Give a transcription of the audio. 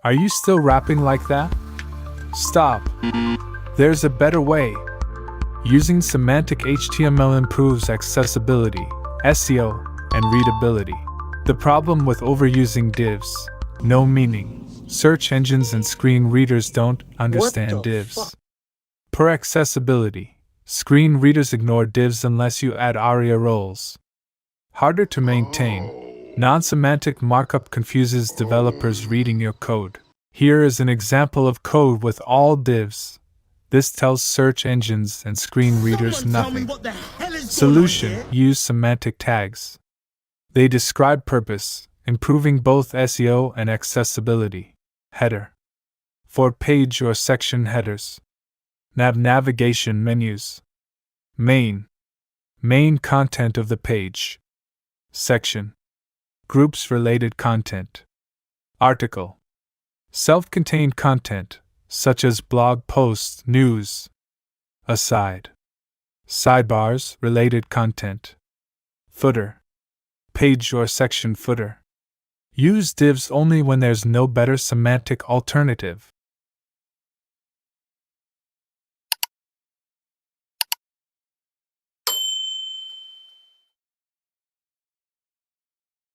Are you still rapping like that? Stop. There's a better way. Using semantic HTML improves accessibility, SEO, and readability. The problem with overusing divs: no meaning. Search engines and screen readers don't understand divs. Per accessibility, screen readers ignore divs unless you add ARIA roles. Harder to maintain. Non-semantic markup confuses developers reading your code. Here is an example of code with all divs. This tells search engines and screen readers nothing. Solution: use semantic tags. They describe purpose, improving both SEO and accessibility. Header. For page or section headers. Navigation menus. Main. Main content of the page. Section. Groups related content. Article. Self-contained content, such as blog posts, news. Aside. Sidebars, related content. Footer. Page or section footer. Use divs only when there's no better semantic alternative.